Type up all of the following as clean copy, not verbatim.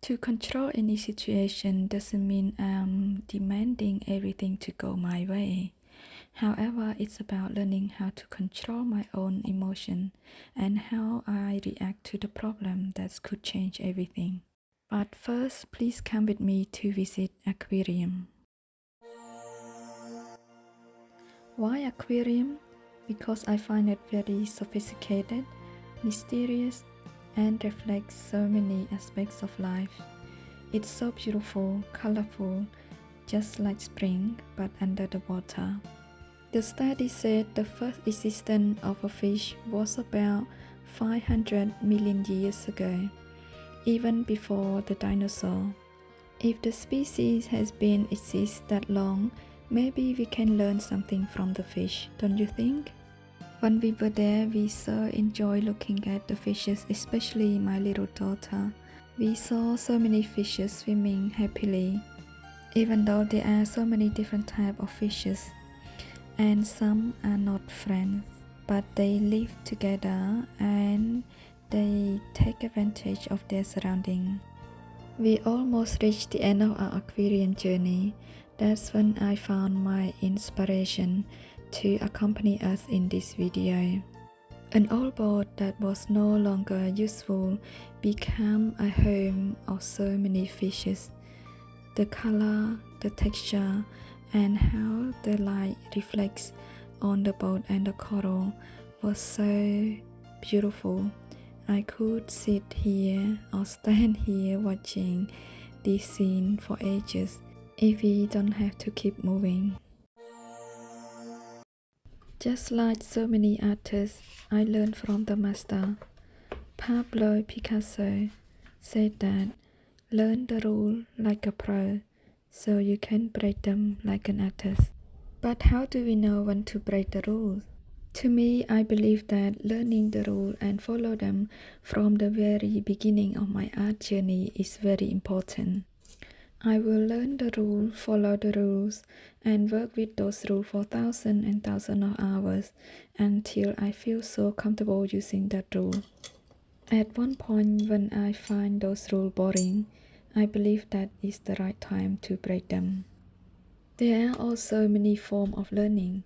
To control any situation doesn't mean I'm demanding everything to go my way. However, it's about learning how to control my own emotion and how I react to the problem that could change everything. But first, please come with me to visit aquarium. Why aquarium? Because I find it very sophisticated, mysterious, and reflects so many aspects of life. It's so beautiful, colorful, just like spring, but under the water. The study said the first existence of a fish was about 500 million years ago, even before the dinosaur. If the species has been exist that long, maybe we can learn something from the fish, don't you think? When we were there, we so enjoyed looking at the fishes, especially my little daughter. We saw so many fishes swimming happily, even though there are so many different types of fishes, and some are not friends, but they live together and they take advantage of their surroundings. We almost reached the end of our aquarium journey. That's when I found my inspiration to accompany us in this video. An old boat that was no longer useful became a home of so many fishes. The color, the texture, and how the light reflects on the boat and the coral was so beautiful. I could sit here or stand here watching this scene for ages if we don't have to keep moving. Just like so many artists, I learned from the master. Pablo Picasso said that learn the rule like a pro, so you can break them like an artist. But how do we know when to break the rules? To me, I believe that learning the rule and follow them from the very beginning of my art journey is very important. I will learn the rule, follow the rules, and work with those rules for thousands and thousands of hours until I feel so comfortable using that rule. At one point, when I find those rules boring, I believe that is the right time to break them. There are also many forms of learning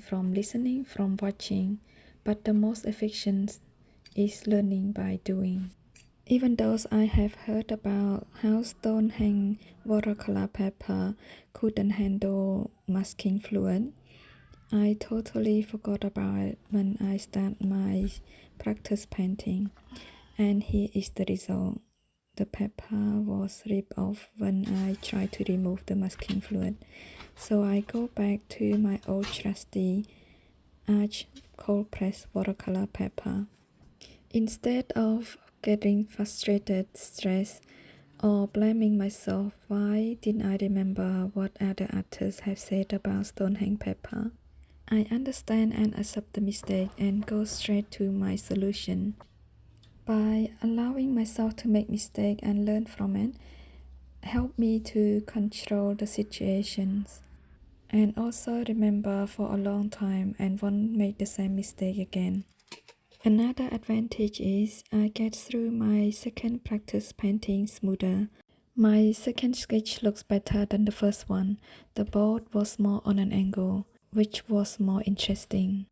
from listening, from watching, but the most efficient is learning by doing. Even though I have heard about how stone-hang watercolor paper couldn't handle masking fluid, I totally forgot about it when I started my practice painting, and here is the result. The paper was ripped off when I tried to remove the masking fluid, so I go back to my old trusty arch cold press watercolor paper. Instead of getting frustrated, stressed, or blaming myself, why didn't I remember what other artists have said about stone-hang paper? I understand and accept the mistake and go straight to my solution. By allowing myself to make mistakes and learn from it, help me to control the situations and also remember for a long time and won't make the same mistake again. Another advantage is I get through my second practice painting smoother. My second sketch looks better than the first one. The boat was more on an angle, which was more interesting.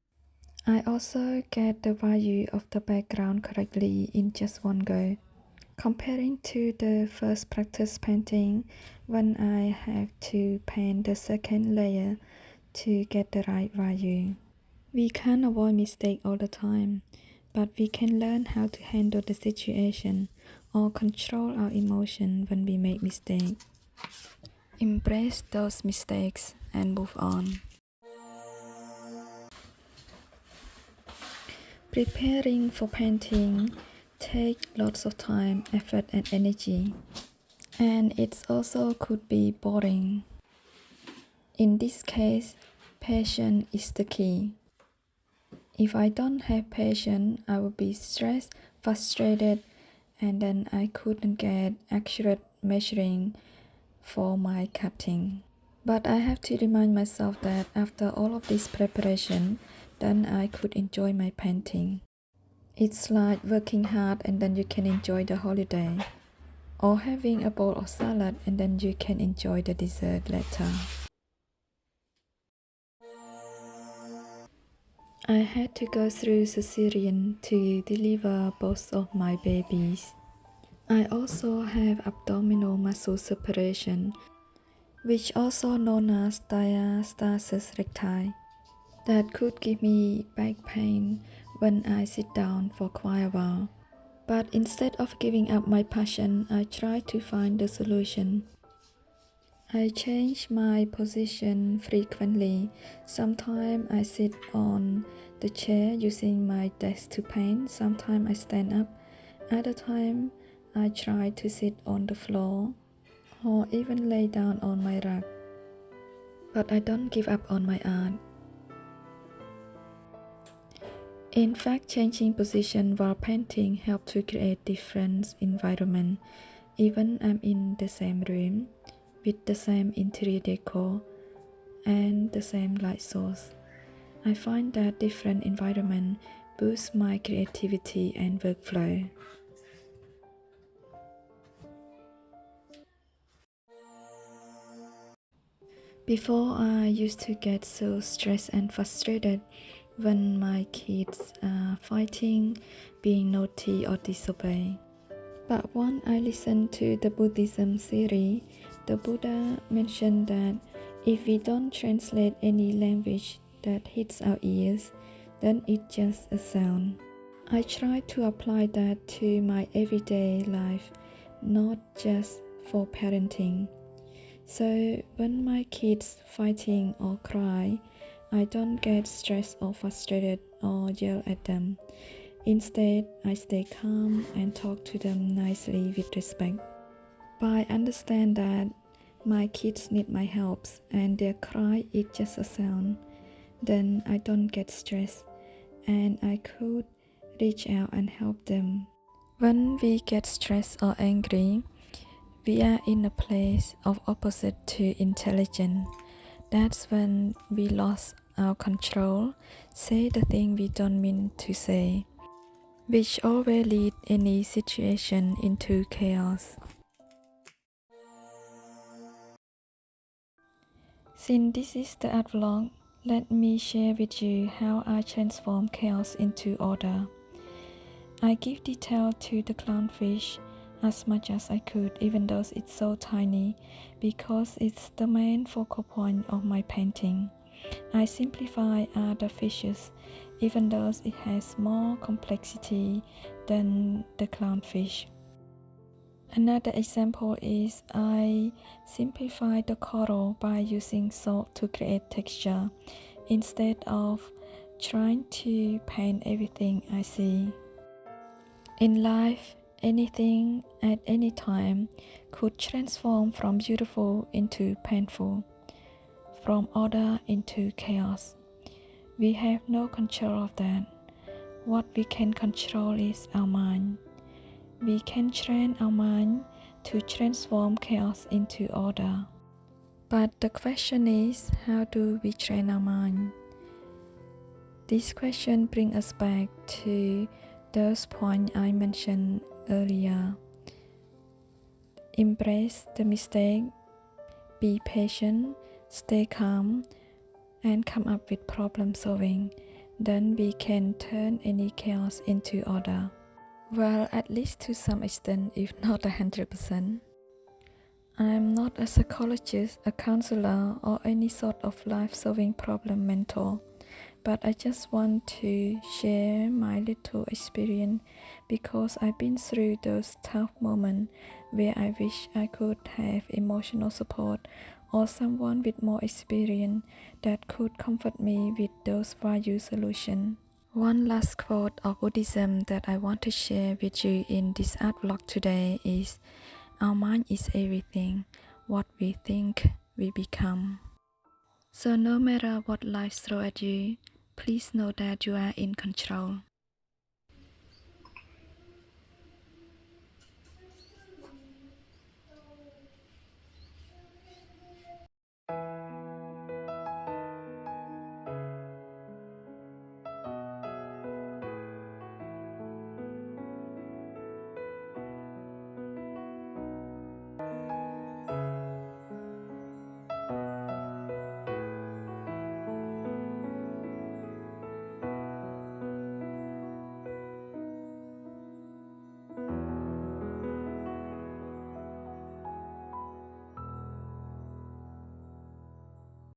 I also get the value of the background correctly in just one go. Comparing to the first practice painting, when I have to paint the second layer to get the right value. We can't avoid mistakes all the time, but we can learn how to handle the situation or control our emotion when we make mistakes. Embrace those mistakes and move on. Preparing for painting takes lots of time, effort, and energy, and it also could be boring. In this case, patience is the key. If I don't have patience, I would be stressed, frustrated, and then I couldn't get accurate measuring for my cutting. But I have to remind myself that after all of this preparation, then I could enjoy my painting. It's like working hard and then you can enjoy the holiday. or having a bowl of salad and then you can enjoy the dessert later. I had to go through cesarean to deliver both of my babies. I also have abdominal muscle separation, which also known as diastasis recti, that could give me back pain when I sit down for quite a while. But instead of giving up my passion, I try to find the solution. I change my position frequently. Sometimes I sit on the chair using my desk to paint. Sometimes I stand up. Other time I try to sit on the floor or even lay down on my rug. But I don't give up on my art. In fact, changing position while painting helps to create different environment. Even I'm in the same room, with the same interior decor and the same light source, I find that different environment boosts my creativity and workflow. Before, I used to get so stressed and frustrated when my kids are fighting, being naughty or disobey. But when I listened to the Buddhism theory, the Buddha mentioned that if we don't translate any language that hits our ears, then it's just a sound. I try to apply that to my everyday life, not just for parenting. So when my kids fighting or cry, I don't get stressed or frustrated or yell at them. Instead, I stay calm and talk to them nicely with respect. But I understand that my kids need my help and their cry is just a sound. Then I don't get stressed and I could reach out and help them. When we get stressed or angry, we are in a place of opposite to intelligence. That's when we lost our control, say the thing we don't mean to say, which always lead any situation into chaos. Since this is the art vlog, let me share with you how I transform chaos into order. I give detail to the clownfish as much as I could, even though it's so tiny, because it's the main focal point of my painting. I simplify other fishes, even though it has more complexity than the clownfish. Another example is I simplify the coral by using salt to create texture, instead of trying to paint everything I see. In life, anything at any time could transform from beautiful into painful, from order into chaos. We have no control of that. What we can control is our mind. We can train our mind to transform chaos into order. But the question is, how do we train our mind? This question brings us back to those points I mentioned earlier. Embrace the mistake, be patient, stay calm, and come up with problem solving. Then we can turn any chaos into order. Well, at least to some extent, if not 100%. I'm not a psychologist, a counselor, or any sort of life-solving problem mentor, but I just want to share my little experience because I've been through those tough moments where I wish I could have emotional support or someone with more experience that could comfort me with those value solutions. One last quote of Buddhism that I want to share with you in this art vlog today is, "Our mind is everything. What we think, we become." So no matter what life throws at you, please know that you are in control.